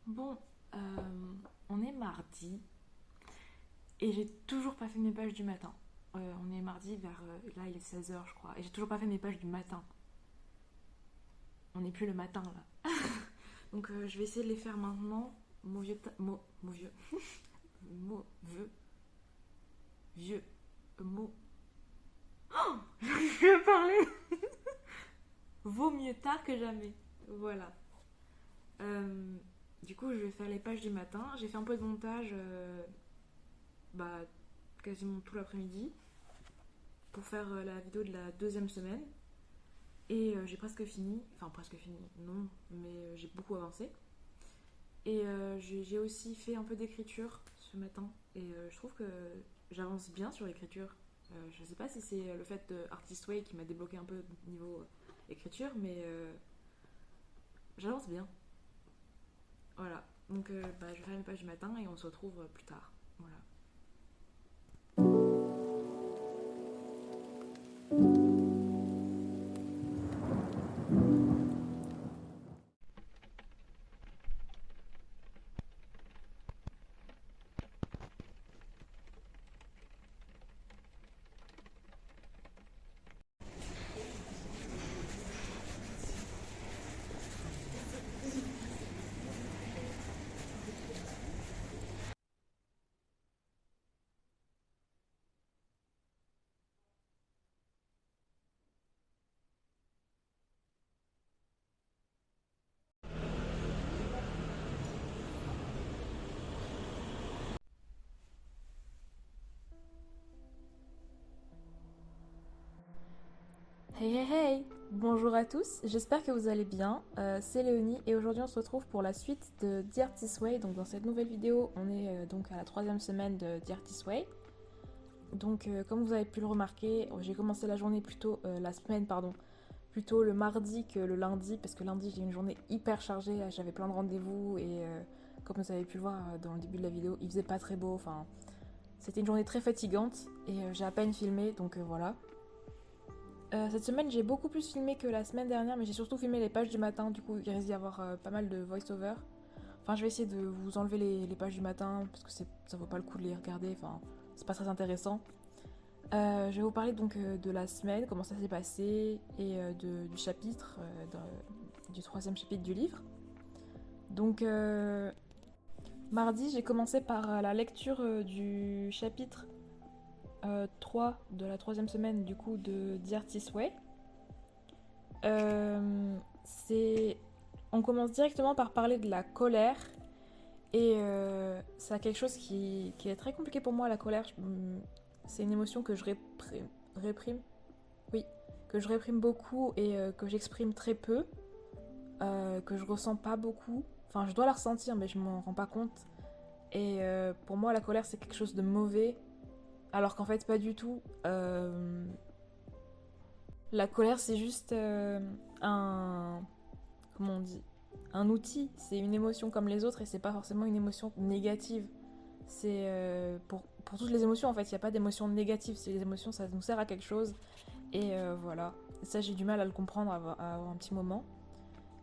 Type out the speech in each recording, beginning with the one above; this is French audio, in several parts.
Bon, on est mardi et j'ai toujours pas fait mes pages du matin. On est mardi vers. Là, il est 16 h, je crois. Et j'ai toujours pas fait mes pages du matin. On n'est plus le matin, là. Donc, je vais essayer de les faire maintenant. Vieux. Mot. Vieux. Vieux. Mot. Je vais parler. Vaut mieux tard que jamais. Voilà. Euh, du coup, je vais faire les pages du matin. J'ai fait un peu de montage. Bah, quasiment tout l'après-midi pour faire la vidéo de la deuxième semaine. Et j'ai presque fini, enfin presque fini, non, mais j'ai beaucoup avancé. Et j'ai aussi fait un peu d'écriture ce matin. Et je trouve que j'avance bien sur l'écriture. Je sais pas si c'est le fait de Artist Way qui m'a débloqué un peu niveau écriture, mais j'avance bien. Voilà. Donc bah, je vais faire mes pages du matin et on se retrouve plus tard. Voilà. Hey hey hey! Bonjour à tous, j'espère que vous allez bien. C'est Léonie et aujourd'hui on se retrouve pour la suite de Dear This Way. Donc dans cette nouvelle vidéo, on est donc à la troisième semaine de Dear This Way. Donc comme vous avez pu le remarquer, j'ai commencé la journée plutôt, la semaine pardon, plutôt le mardi que le lundi parce que lundi j'ai une journée hyper chargée, j'avais plein de rendez-vous et comme vous avez pu le voir dans le début de la vidéo, il faisait pas très beau, enfin c'était une journée très fatigante et j'ai à peine filmé donc voilà. Cette semaine, j'ai beaucoup plus filmé que la semaine dernière, mais j'ai surtout filmé les pages du matin. Du coup, il risque d'y avoir pas mal de voice-over. Enfin, je vais essayer de vous enlever les pages du matin parce que ça vaut pas le coup de les regarder. Enfin, c'est pas très intéressant. Je vais vous parler donc de la semaine, comment ça s'est passé et du chapitre, du troisième chapitre du livre. Donc, mardi, j'ai commencé par la lecture du chapitre 3 de la troisième semaine du coup de The Artist's Way. C'est... On commence directement par parler de la colère. Et c'est quelque chose qui est très compliqué pour moi, la colère. C'est une émotion que je réprime. Oui, que je réprime beaucoup et que j'exprime très peu. Que je ressens pas beaucoup. Enfin, je dois la ressentir, mais je m'en rends pas compte. Et pour moi, la colère, c'est quelque chose de mauvais. Alors qu'en fait, pas du tout. La colère, c'est juste un... Comment on dit, un outil, c'est une émotion comme les autres et c'est pas forcément une émotion négative. C'est pour toutes les émotions en fait, il n'y a pas d'émotion négative, c'est les émotions ça nous sert à quelque chose et voilà. Ça j'ai du mal à le comprendre à avoir un petit moment.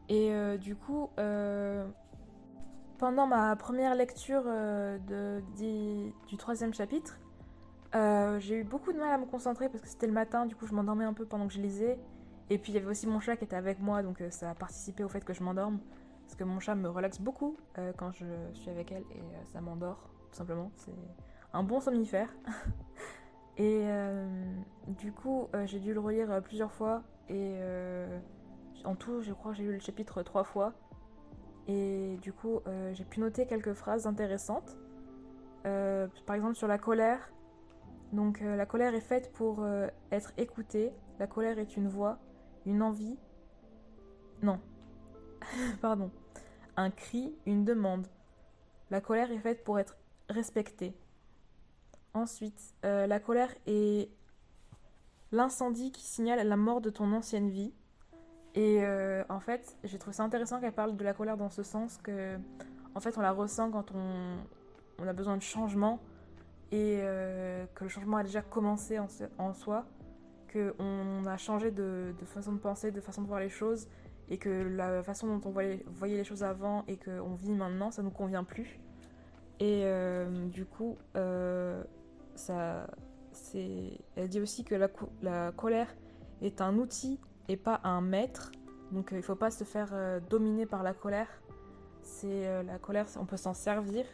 Et du coup, pendant ma première lecture du troisième chapitre, j'ai eu beaucoup de mal à me concentrer parce que c'était le matin, du coup je m'endormais un peu pendant que je lisais. Et puis il y avait aussi mon chat qui était avec moi, donc ça a participé au fait que je m'endorme. Parce que mon chat me relaxe beaucoup quand je suis avec elle et ça m'endort, tout simplement. C'est un bon somnifère. Et du coup, j'ai dû le relire plusieurs fois. Et en tout, je crois que j'ai lu le chapitre 3 fois. Et du coup, j'ai pu noter quelques phrases intéressantes. Par exemple, sur la colère, donc la colère est faite pour être écoutée. La colère est une voix, une envie. Non, pardon. Un cri, une demande. La colère est faite pour être respectée. Ensuite, la colère est l'incendie qui signale la mort de ton ancienne vie. Et en fait, j'ai trouvé ça intéressant qu'elle parle de la colère dans ce sens que, en fait, on la ressent quand on a besoin de changement et que le changement a déjà commencé en soi, qu'on a changé de façon de penser, de façon de voir les choses et que la façon dont on voyait les choses avant et qu'on vit maintenant, ça nous convient plus. Et du coup, ça, elle dit aussi que la colère est un outil et pas un maître. Donc il ne faut pas se faire dominer par la colère. La colère, on peut s'en servir,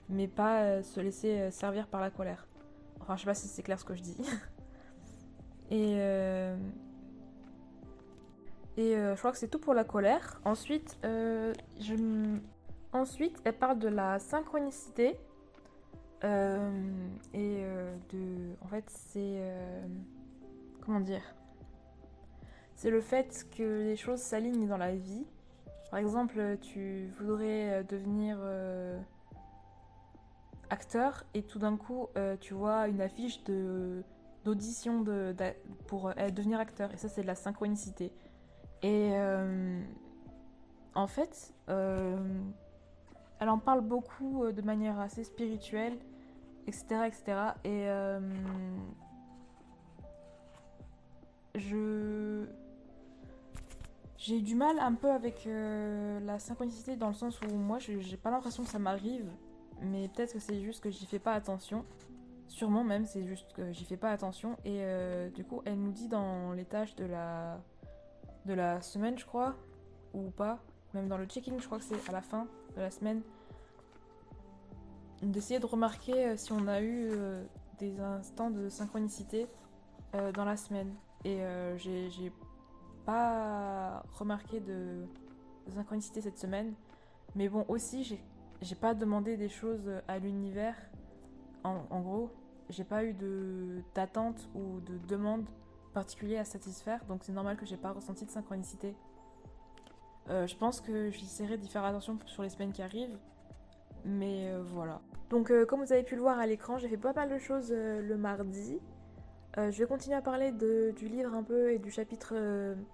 mais pas se laisser servir par la colère. Enfin, je sais pas si c'est clair ce que je dis. Et, euh, je crois que c'est tout pour la colère. Ensuite, elle parle de la synchronicité. En fait, comment dire? C'est le fait que les choses s'alignent dans la vie. Par exemple, tu voudrais devenir acteur et tout d'un coup, tu vois une affiche d'audition pour devenir acteur. Et ça, c'est de la synchronicité. Et en fait, elle en parle beaucoup de manière assez spirituelle, etc. etc. Et je j'ai du mal un peu avec la synchronicité dans le sens où moi j'ai pas l'impression que ça m'arrive, mais peut-être que c'est juste que j'y fais pas attention. Sûrement même, c'est juste que j'y fais pas attention. Et du coup, elle nous dit dans les tâches de la semaine, je crois, ou pas, même dans le checking, je crois que c'est à la fin de la semaine, d'essayer de remarquer si on a eu des instants de synchronicité dans la semaine. Et j'ai pas remarqué de synchronicité cette semaine. Mais bon, aussi, j'ai pas demandé des choses à l'univers. En gros, j'ai pas eu d'attente ou de demande particulière à satisfaire. Donc c'est normal que j'ai pas ressenti de synchronicité. Je pense que j'essaierai d'y faire attention sur les semaines qui arrivent. Mais voilà. Donc comme vous avez pu le voir à l'écran, j'ai fait pas mal de choses le mardi. Je vais continuer à parler du livre un peu et du chapitre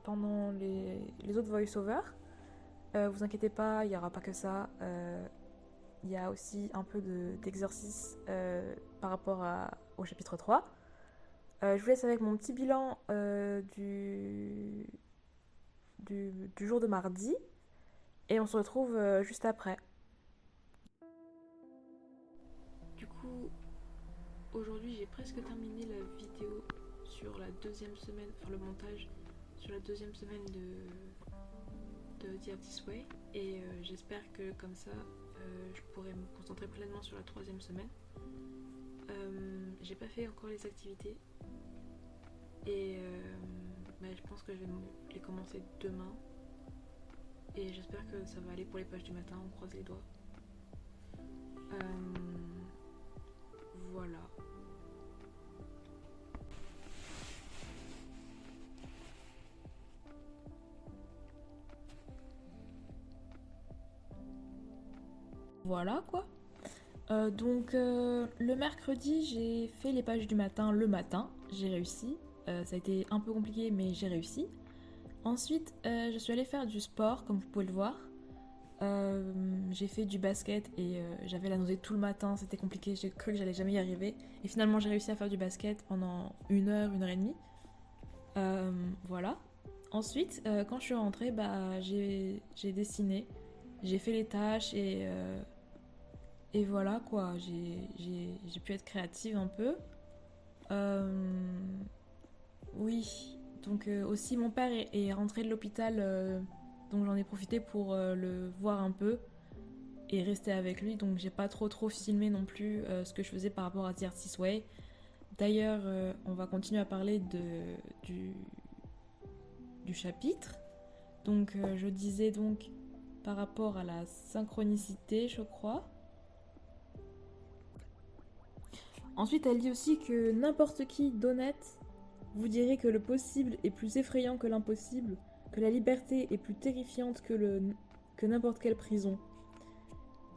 pendant les autres voice-overs. Vous inquiétez pas, il n'y aura pas que ça. Il y a aussi un peu d'exercice par rapport au chapitre 3. Je vous laisse avec mon petit bilan du jour de mardi. Et on se retrouve juste après. Du coup, aujourd'hui, j'ai presque terminé la vidéo sur la deuxième semaine, enfin le montage sur la deuxième semaine de The Artist Way. Et j'espère que comme ça, je pourrai me concentrer pleinement sur la troisième semaine. J'ai pas fait encore les activités. Et je pense que je vais les commencer demain. Et j'espère que ça va aller pour les pages du matin, on croise les doigts. Voilà. Voilà quoi. Le mercredi, j'ai fait les pages du matin le matin. J'ai réussi. Ça a été un peu compliqué, mais j'ai réussi. Ensuite, je suis allée faire du sport, comme vous pouvez le voir. J'ai fait du basket et j'avais la nausée tout le matin, c'était compliqué, j'ai cru que j'allais jamais y arriver. Et finalement, j'ai réussi à faire du basket pendant 1 heure et demie. Voilà. Ensuite, quand je suis rentrée, j'ai dessiné, j'ai fait les tâches et voilà quoi, j'ai pu être créative un peu. Oui, donc aussi mon père est rentré de l'hôpital, donc j'en ai profité pour le voir un peu et rester avec lui, donc j'ai pas trop filmé non plus ce que je faisais par rapport à The Artist Way. D'ailleurs, on va continuer à parler du chapitre. Donc je disais donc par rapport à la synchronicité, je crois. Ensuite, elle dit aussi que n'importe qui d'honnête vous dirait que le possible est plus effrayant que l'impossible, que la liberté est plus terrifiante que n'importe quelle prison.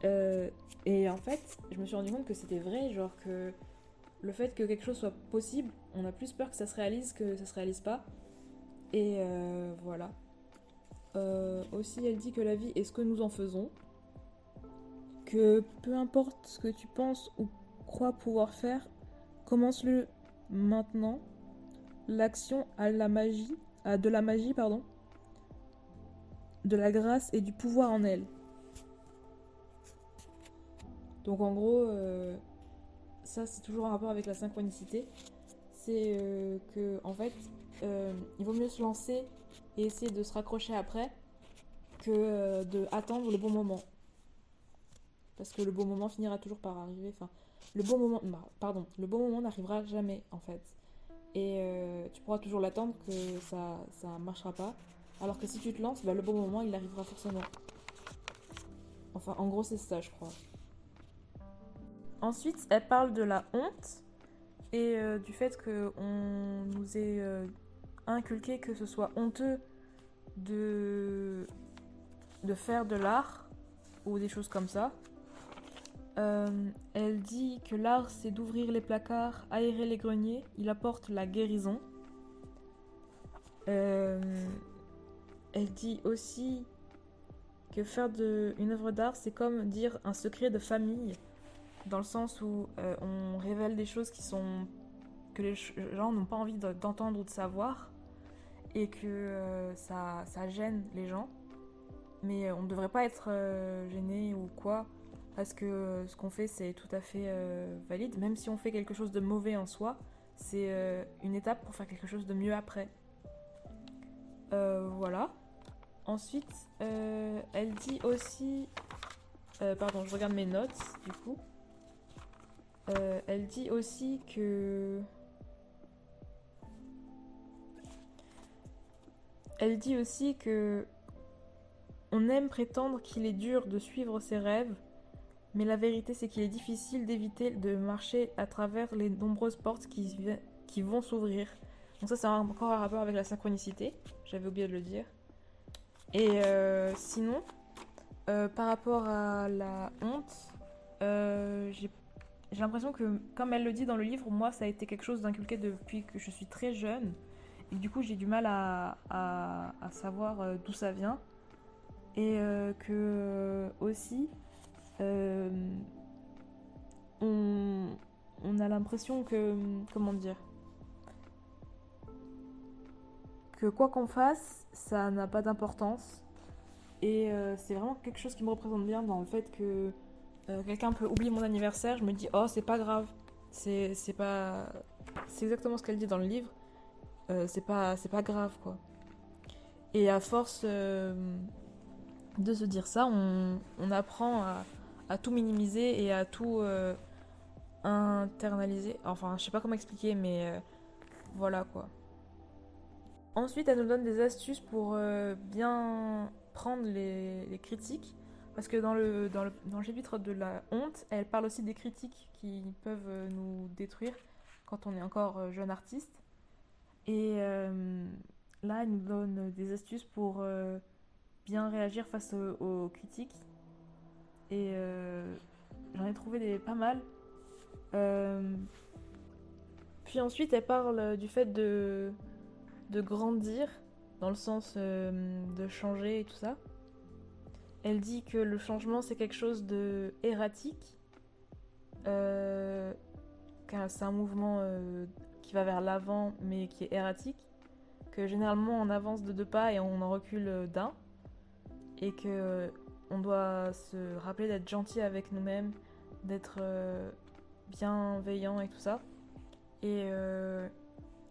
Et en fait, je me suis rendu compte que c'était vrai, genre que le fait que quelque chose soit possible, on a plus peur que ça se réalise que ça se réalise pas. Et voilà. Aussi, elle dit que la vie est ce que nous en faisons, que peu importe ce que tu penses ou crois pouvoir faire, commence-le maintenant. L'action a de la magie, pardon. de la grâce et du pouvoir en elle. Donc en gros, ça c'est toujours en rapport avec la synchronicité. C'est que en fait, il vaut mieux se lancer et essayer de se raccrocher après que de attendre le bon moment. Parce que le bon moment finira toujours par arriver. Enfin, le bon moment n'arrivera jamais en fait. Et tu pourras toujours l'attendre que ça marchera pas. Alors que si tu te lances, bah, le bon moment il arrivera forcément. Enfin, en gros, c'est ça, je crois. Ensuite, elle parle de la honte et du fait qu'on nous ait inculqué que ce soit honteux de, de faire de l'art ou des choses comme ça. Elle dit que l'art, c'est d'ouvrir les placards, aérer les greniers, il apporte la guérison. Euh, Elle dit aussi que faire une œuvre d'art, c'est comme dire un secret de famille, dans le sens où on révèle des choses que les gens n'ont pas envie d'entendre ou de savoir, et que ça gêne les gens. Mais on ne devrait pas être gêné ou quoi, parce que ce qu'on fait, c'est tout à fait valide. Même si on fait quelque chose de mauvais en soi, c'est une étape pour faire quelque chose de mieux après. Voilà. Ensuite, elle dit aussi... pardon, je regarde mes notes, du coup. Elle dit aussi que... Elle dit aussi que on aime prétendre qu'il est dur de suivre ses rêves, mais la vérité c'est qu'il est difficile d'éviter de marcher à travers les nombreuses portes qui vont s'ouvrir. Donc ça c'est encore un rapport avec la synchronicité, j'avais oublié de le dire. Et sinon, par rapport à la honte, j'ai l'impression que, comme elle le dit dans le livre, moi ça a été quelque chose d'inculqué depuis que je suis très jeune. Et du coup j'ai du mal à savoir d'où ça vient. Et que aussi, euh, on, on a l'impression que, comment dire, que quoi qu'on fasse, ça n'a pas d'importance. Et c'est vraiment quelque chose qui me représente bien dans le fait que quelqu'un peut oublier mon anniversaire, je me dis, oh, c'est pas grave. C'est pas. C'est exactement ce qu'elle dit dans le livre. C'est pas grave, quoi. Et à force de se dire ça, on apprend à tout minimiser et à tout internaliser. Enfin, je sais pas comment expliquer, mais voilà quoi. Ensuite, elle nous donne des astuces pour bien prendre les critiques. Parce que dans le chapitre de la honte, elle parle aussi des critiques qui peuvent nous détruire quand on est encore jeune artiste. Et là, elle nous donne des astuces pour bien réagir face aux critiques. Et j'en ai trouvé pas mal. Euh, Puis ensuite, elle parle du fait de grandir, dans le sens de changer et tout ça. Elle dit que le changement, c'est quelque chose de erratique, car c'est un mouvement qui va vers l'avant, mais qui est erratique, que généralement on avance de 2 pas et on en recule d'un, et que on doit se rappeler d'être gentil avec nous-mêmes, d'être bienveillant et tout ça. Et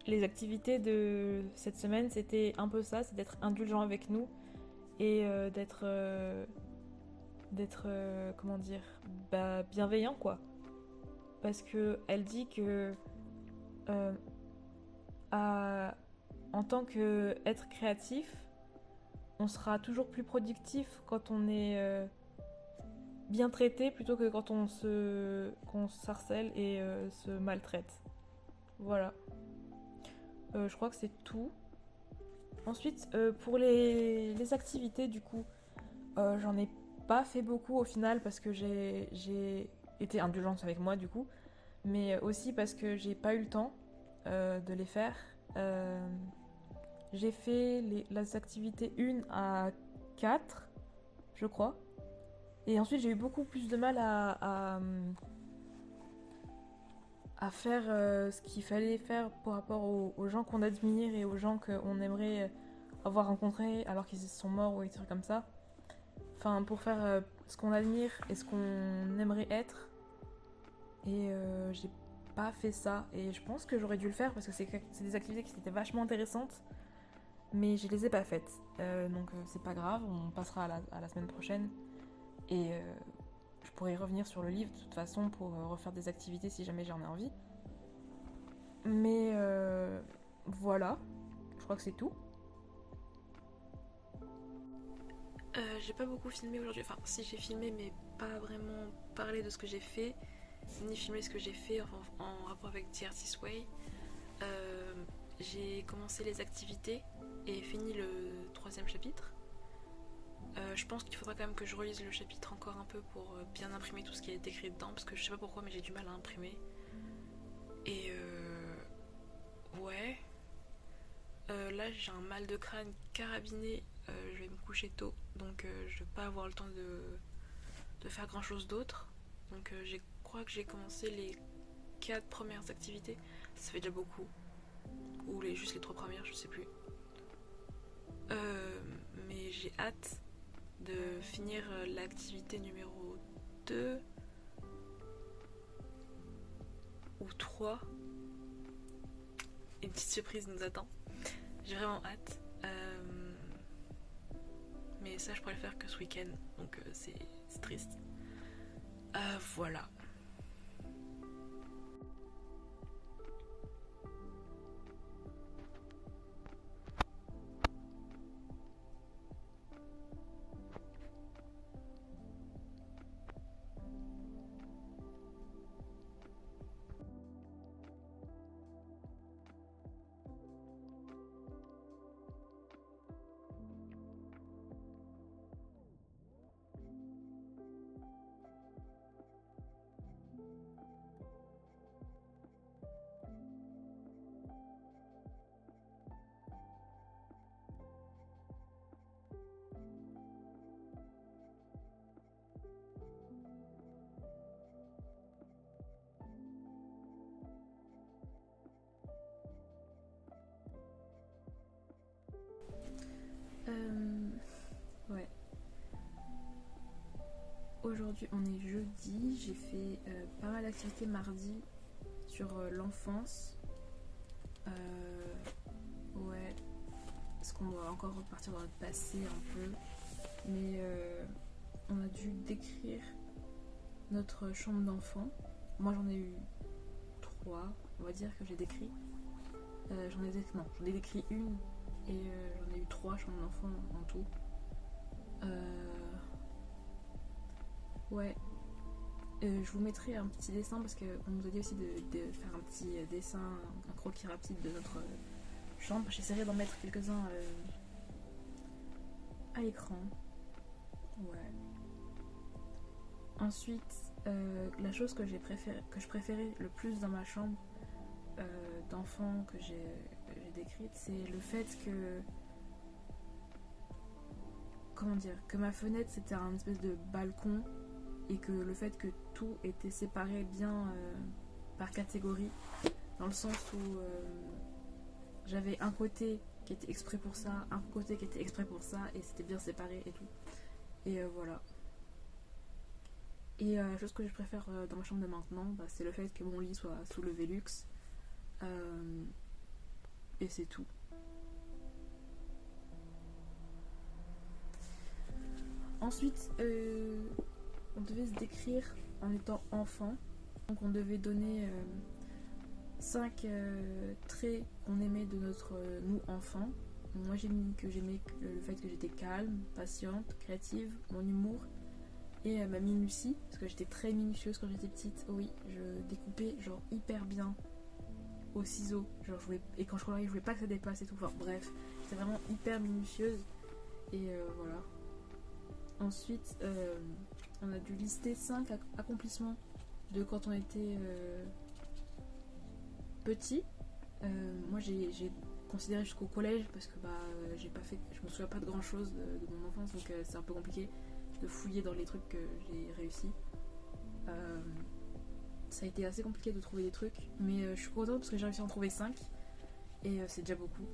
les activités de cette semaine, c'était un peu ça, c'est d'être indulgent avec nous et comment dire, bah, bienveillant quoi. Parce que elle dit que euh, en tant qu'être créatif, on sera toujours plus productif quand on est bien traité plutôt que quand qu'on s'harcèle et se maltraite. Voilà. Je crois que c'est tout. Ensuite, pour les activités, du coup, j'en ai pas fait beaucoup au final parce que j'ai été indulgente avec moi, du coup, mais aussi parce que j'ai pas eu le temps de les faire. Euh, j'ai fait les activités 1 à 4, je crois. Et ensuite, j'ai eu beaucoup plus de mal à faire ce qu'il fallait faire par rapport aux gens qu'on admire et aux gens qu'on aimerait avoir rencontré alors qu'ils sont morts ou des trucs comme ça. Enfin, pour faire ce qu'on admire et ce qu'on aimerait être. Et j'ai pas fait ça. Et je pense que j'aurais dû le faire parce que c'est des activités qui étaient vachement intéressantes. Mais je les ai pas faites. Donc c'est pas grave, on passera à la semaine prochaine. Et je pourrais y revenir sur le livre de toute façon pour refaire des activités si jamais j'en ai envie. Mais voilà, je crois que c'est tout. J'ai pas beaucoup filmé aujourd'hui, enfin si j'ai filmé mais pas vraiment parlé de ce que j'ai fait, ni filmé ce que j'ai fait en rapport avec The Artist Way. J'ai commencé les activités et fini le 3e chapitre. Je pense qu'il faudra quand même que je relise le chapitre encore un peu pour bien imprimer tout ce qui est écrit dedans, parce que je sais pas pourquoi mais j'ai du mal à imprimer. Et ouais. Là j'ai un mal de crâne carabiné, je vais me coucher tôt, donc je vais pas avoir le temps de faire grand chose d'autre. Donc je crois que j'ai commencé les 4 premières activités, ça fait déjà beaucoup. Ou juste les 3 premières, je sais plus. Mais j'ai hâte de finir l'activité numéro 2 ou 3. Une petite surprise nous attend. J'ai vraiment hâte. Mais ça, je pourrais le faire que ce week-end. Donc c'est triste. Voilà. Ouais. Aujourd'hui, on est jeudi. J'ai fait pas mal d'activités mardi sur l'enfance. Ouais. Parce qu'on doit encore repartir dans le passé un peu. Mais on a dû décrire notre chambre d'enfant. Moi, j'en ai eu 3, on va dire, que j'ai décrit. J'en ai décrit une et j'en ai eu 3 chambres d'enfant en tout. Ouais. Je vous mettrai un petit dessin parce qu'on nous a dit aussi de faire un petit dessin, un croquis rapide de notre chambre. J'essaierai d'en mettre quelques-uns à l'écran. Ouais. Ensuite, la chose que je préférais le plus dans ma chambre d'enfant que j'ai décrite, c'est le fait que, comment dire, que ma fenêtre c'était un espèce de balcon et que le fait que tout était séparé bien par catégorie, dans le sens où j'avais un côté qui était exprès pour ça, un côté qui était exprès pour ça, et c'était bien séparé et tout. Et voilà. Et la chose que je préfère dans ma chambre de maintenant, c'est le fait que mon lit soit sous le Velux. Et c'est tout. Ensuite, on devait se décrire en étant enfant. Donc on devait donner 5 traits qu'on aimait de notre nous enfant. Moi j'ai mis que j'aimais le fait que j'étais calme, patiente, créative, mon humour et ma minutie, parce que j'étais très minutieuse quand j'étais petite. Oui, je découpais genre hyper bien au ciseau, genre et quand je colorais je voulais pas que ça dépasse et tout, enfin bref, j'étais vraiment hyper minutieuse et voilà. Ensuite on a dû lister 5 accomplissements de quand on était petit. Moi j'ai considéré jusqu'au collège parce que j'ai pas fait, je me souviens pas de grand chose de mon enfance, donc c'est un peu compliqué de fouiller dans les trucs que j'ai réussi. Ça a été assez compliqué de trouver des trucs, mais je suis contente parce que j'ai réussi à en trouver 5 et c'est déjà beaucoup.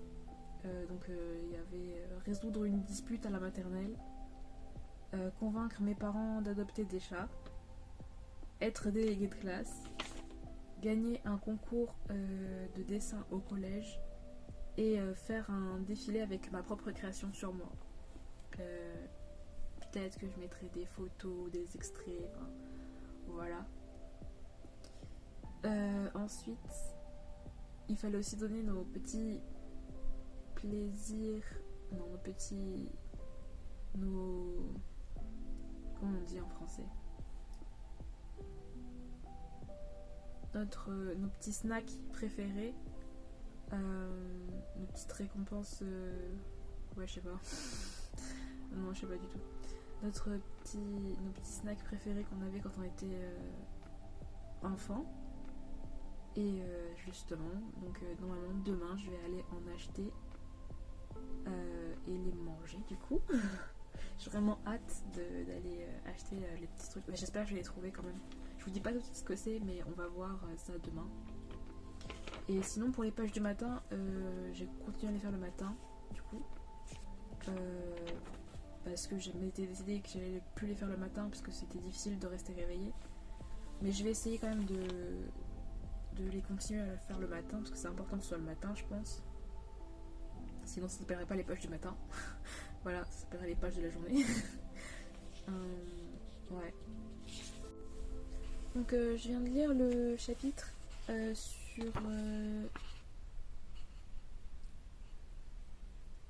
Il y avait résoudre une dispute à la maternelle, convaincre mes parents d'adopter des chats, être délégué de classe, gagner un concours de dessin au collège et faire un défilé avec ma propre création sur moi. Euh, Peut-être que je mettrai des photos, des extraits, enfin, voilà. Ensuite, il fallait aussi donner nos petits plaisirs, non, nos petits, nos, comment on dit en français, nos petits snacks préférés, nos petites récompenses, ouais, je sais pas, non, je sais pas du tout. Nos petits snacks préférés qu'on avait quand on était enfant. Et justement, donc normalement demain je vais aller en acheter et les manger du coup. J'ai vraiment hâte d'aller acheter les petits trucs. Mais j'espère que je vais les trouver quand même. Je vous dis pas tout de suite ce que c'est, mais on va voir ça demain. Et sinon pour les pages du matin, j'ai continué à les faire le matin du coup. Parce que je m'étais décidé que j'allais plus les faire le matin parce que c'était difficile de rester réveillée. Mais je vais essayer quand même de les continuer à faire le matin parce que c'est important que ce soit le matin, je pense. Sinon ça s'appellerait pas les pages du matin. Voilà, ça s'appellerait les pages de la journée. Ouais. Donc je viens de lire le chapitre sur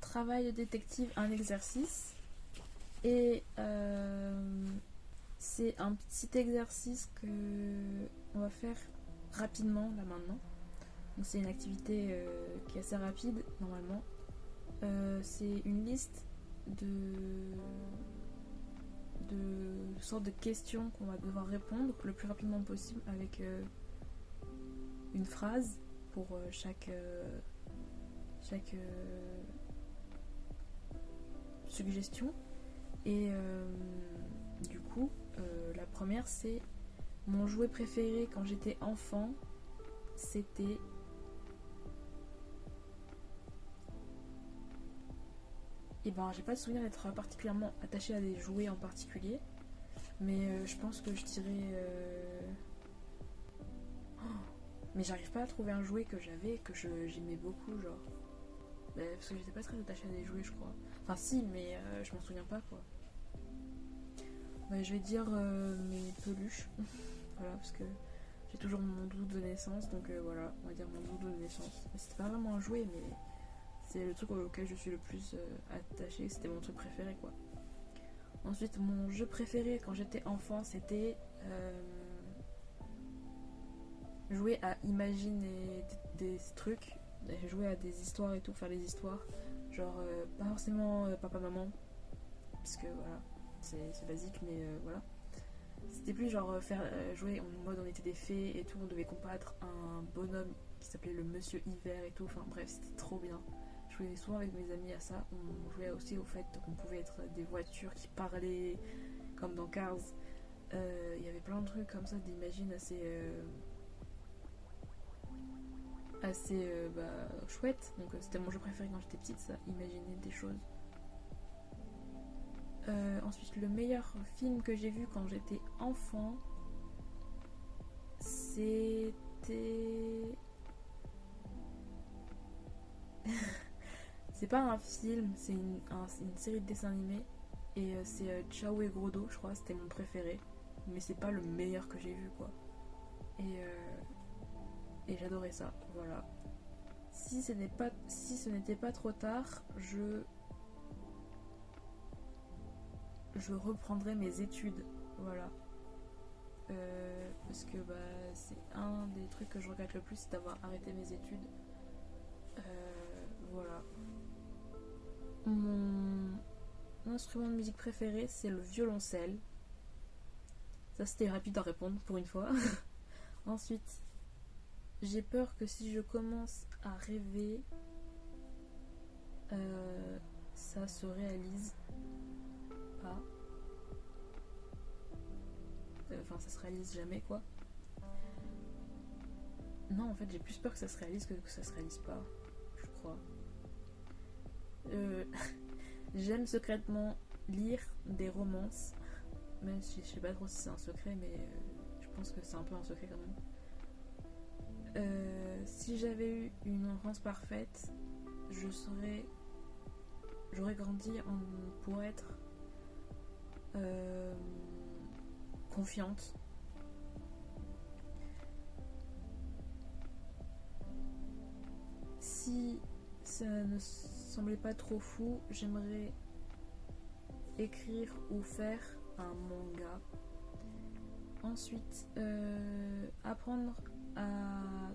travail de détective, un exercice. Et c'est un petit exercice que on va faire rapidement là maintenant. Donc c'est une activité qui est assez rapide normalement. C'est une liste de sortes de questions qu'on va devoir répondre le plus rapidement possible avec une phrase pour chaque suggestion. Et du coup, la première c'est mon jouet préféré quand j'étais enfant, c'était et ben j'ai pas de souvenir d'être particulièrement attachée à des jouets en particulier, mais je pense que je dirais mais j'arrive pas à trouver un jouet que j'avais que j'aimais beaucoup, genre parce que j'étais pas très attachée à des jouets, je crois. Enfin si, mais je m'en souviens pas quoi. Je vais dire mes peluches. Voilà, parce que j'ai toujours mon doudou de naissance, donc voilà, on va dire mon doudou de naissance. C'était pas vraiment un jouet, mais c'est le truc auquel je suis le plus attachée, c'était mon truc préféré quoi. Ensuite, mon jeu préféré quand j'étais enfant, c'était jouer à imaginer des trucs, jouer à des histoires et tout, faire des histoires. Genre, pas forcément papa-maman, parce que voilà, c'est basique, mais voilà. C'était plus genre jouer en mode on était des fées et tout, on devait combattre un bonhomme qui s'appelait le Monsieur Hiver et tout, enfin bref, c'était trop bien. Je jouais souvent avec mes amis à ça. On jouait aussi au fait qu'on pouvait être des voitures qui parlaient, comme dans Cars. Il y avait plein de trucs comme ça, d'imagine assez chouette. Donc c'était mon jeu préféré quand j'étais petite, ça, imaginer des choses. Ensuite, le meilleur film que j'ai vu quand j'étais enfant, c'était... C'est pas un film, c'est une série de dessins animés. Et c'est Ciao et Grodo, je crois, c'était mon préféré. Mais c'est pas le meilleur que j'ai vu, quoi. Et j'adorais ça, voilà. Si ce n'était pas trop tard, je reprendrai mes études, voilà. Parce que c'est un des trucs que je regrette le plus, c'est d'avoir arrêté mes études. Voilà. Mon instrument de musique préféré, c'est le violoncelle. Ça, c'était rapide à répondre pour une fois. Ensuite, j'ai peur que si je commence à rêver, ça se réalise pas. Enfin, ça se réalise jamais, quoi. Non, en fait, j'ai plus peur que ça se réalise que ça se réalise pas, je crois. Euh, J'aime secrètement lire des romances, même si je sais pas trop si c'est un secret, mais je pense que c'est un peu un secret quand même. Si j'avais eu une enfance parfaite, j'aurais grandi pour être euh, confiante. Si ça ne semblait pas trop fou, j'aimerais écrire ou faire un manga. Ensuite, apprendre à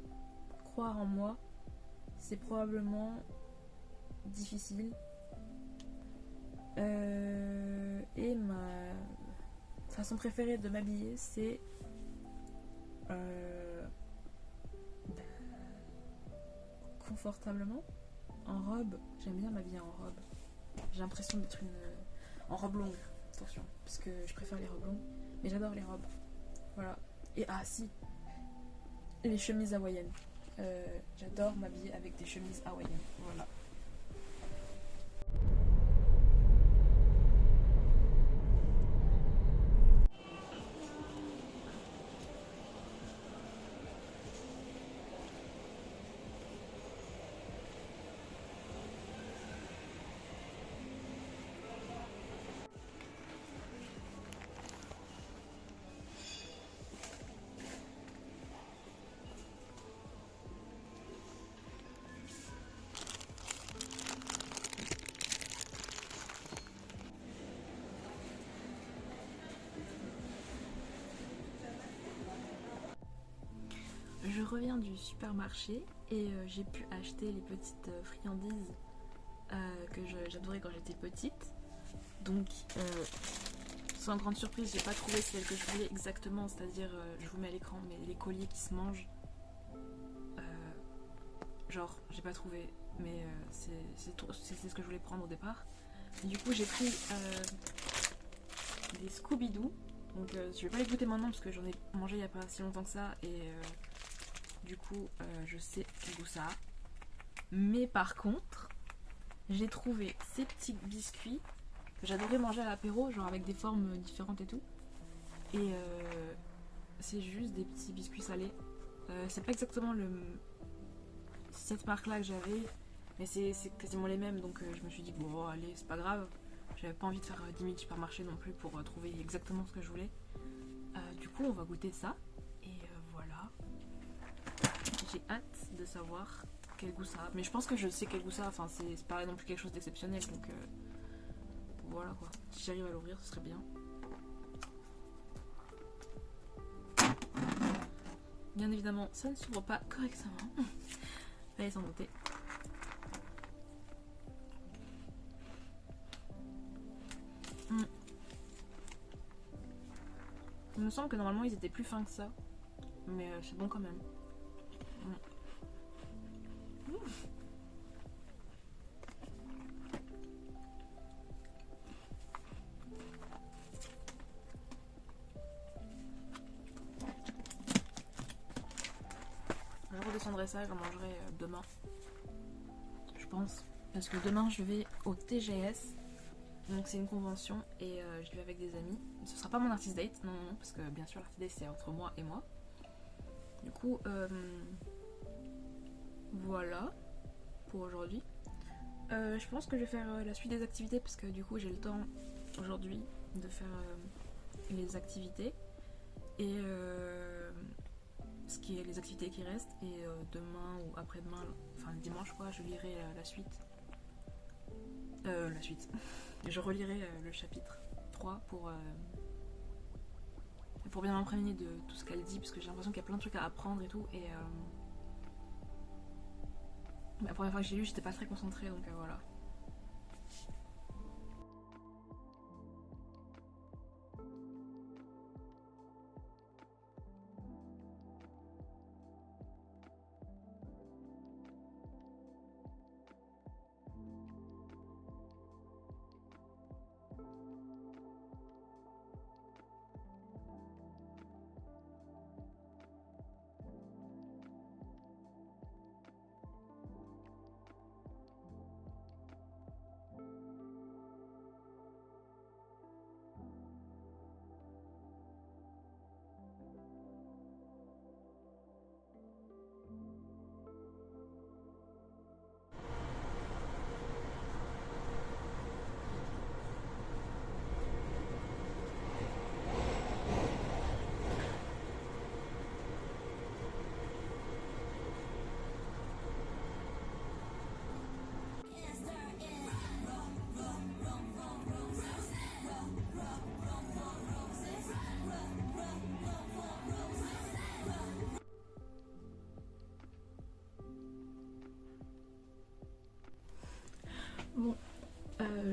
croire en moi, c'est probablement difficile. Et ma façon préférée de m'habiller, c'est euh, confortablement en robe. J'aime bien m'habiller en robe. J'ai l'impression d'être en robe longue. Attention, parce que je préfère les robes longues, mais j'adore les robes. Voilà. Et ah si, les chemises hawaïennes. J'adore m'habiller avec des chemises hawaïennes. Voilà. Je reviens du supermarché et j'ai pu acheter les petites friandises que j'adorais quand j'étais petite. Donc, sans grande surprise, j'ai pas trouvé celle que je voulais exactement, c'est-à-dire, je vous mets à l'écran, mais les colliers qui se mangent, genre, j'ai pas trouvé, mais c'est ce que je voulais prendre au départ. Du coup, j'ai pris des Scooby-Doo. Donc, je vais pas les goûter maintenant parce que j'en ai mangé il y a pas si longtemps que ça et du coup, je sais quel goût ça a. Mais par contre, j'ai trouvé ces petits biscuits que j'adorais manger à l'apéro, genre avec des formes différentes et tout. Et c'est juste des petits biscuits salés. C'est pas exactement cette marque-là que j'avais, mais c'est quasiment les mêmes. Donc je me suis dit, bon, allez, c'est pas grave. J'avais pas envie de faire 10 000 supermarchés non plus pour trouver exactement ce que je voulais. Du coup, on va goûter ça. Et voilà. J'ai hâte de savoir quel goût ça a. Mais je pense que je sais quel goût ça a. Enfin, c'est pas non plus quelque chose d'exceptionnel. Donc voilà quoi. Si j'arrive à l'ouvrir, ce serait bien. Bien évidemment, ça ne s'ouvre pas correctement. Fallait s'en douter. Il me semble que normalement ils étaient plus fins que ça. Mais c'est bon quand même. Je redescendrai ça et j'en mangerai demain. Je pense. Parce que demain je vais au TGS. Donc c'est une convention et je vais avec des amis. Ce sera pas mon artist date, non, non, parce que bien sûr l'artist date c'est entre moi et moi. Du coup, voilà pour aujourd'hui. Je pense que je vais faire la suite des activités parce que du coup j'ai le temps aujourd'hui de faire les activités et ce qui est les activités qui restent et demain ou après-demain, enfin dimanche quoi, je lirai la suite. La suite. Je relirai le chapitre 3 pour bien m'imprégner de tout ce qu'elle dit parce que j'ai l'impression qu'il y a plein de trucs à apprendre et tout et la première fois que j'ai lu j'étais pas très concentrée donc voilà.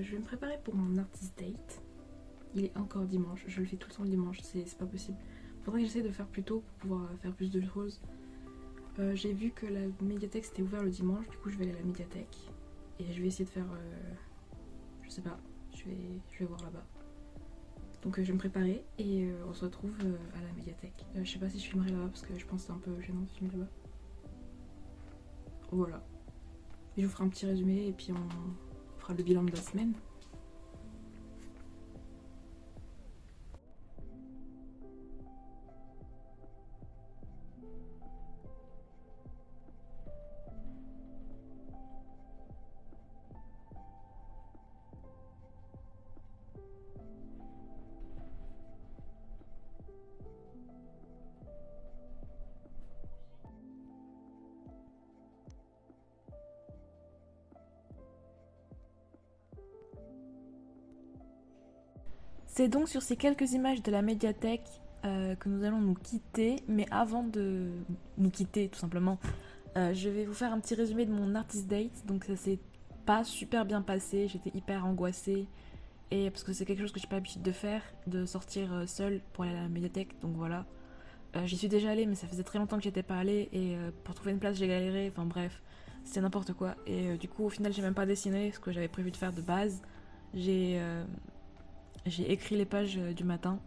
je vais me préparer pour mon artist date. Il est encore dimanche, je le fais tout le temps le dimanche, c'est pas possible. Faudrait que j'essaie de faire plus tôt pour pouvoir faire plus de choses. J'ai vu que la médiathèque s'était ouverte le dimanche, du coup je vais aller à la médiathèque. Et je vais essayer de faire... je sais pas, je vais voir là-bas. Donc je vais me préparer et on se retrouve à la médiathèque. Je sais pas si je filmerai là-bas parce que je pense que c'est un peu gênant de filmer là-bas. Voilà. Et je vous ferai un petit résumé et puis on fera le bilan de la semaine. C'est donc sur ces quelques images de la médiathèque que nous allons nous quitter, mais avant de nous quitter tout simplement, je vais vous faire un petit résumé de mon artist date. Donc ça s'est pas super bien passé, j'étais hyper angoissée, et parce que c'est quelque chose que j'ai pas l'habitude de faire, de sortir seule pour aller à la médiathèque, donc voilà. J'y suis déjà allée, mais ça faisait très longtemps que j'y étais pas allée, et pour trouver une place j'ai galéré, enfin bref, c'était n'importe quoi. Et du coup au final j'ai même pas dessiné ce que j'avais prévu de faire de base. J'ai j'ai écrit les pages du matin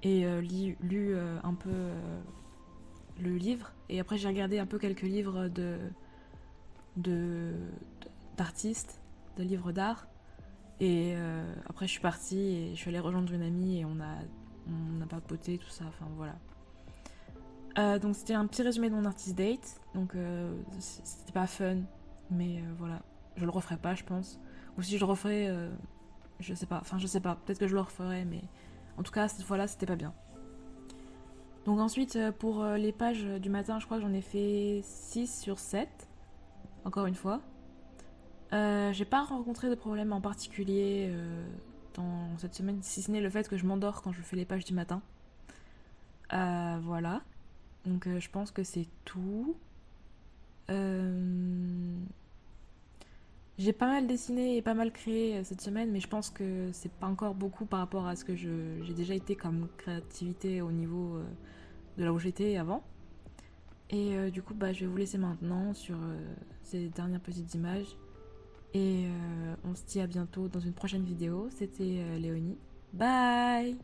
et lu un peu le livre. Et après, j'ai regardé un peu quelques livres de, d'artistes, de livres d'art. Et après, je suis partie et je suis allée rejoindre une amie et on a papoté, tout ça. Enfin, voilà. Donc, c'était un petit résumé de mon artist date. Donc, c'était pas fun, mais voilà. Je le referai pas, je pense. Ou si je le referai, je sais pas. Enfin, je sais pas. Peut-être que je le referai, mais en tout cas, cette fois-là, c'était pas bien. Donc ensuite, pour les pages du matin, je crois que j'en ai fait 6 sur 7, encore une fois. J'ai pas rencontré de problème en particulier dans cette semaine, si ce n'est le fait que je m'endors quand je fais les pages du matin. Voilà. Donc je pense que c'est tout. J'ai pas mal dessiné et pas mal créé cette semaine, mais je pense que c'est pas encore beaucoup par rapport à ce que j'ai déjà été comme créativité au niveau de là où j'étais avant. Et du coup, je vais vous laisser maintenant sur ces dernières petites images. Et on se dit à bientôt dans une prochaine vidéo. C'était Léonie. Bye!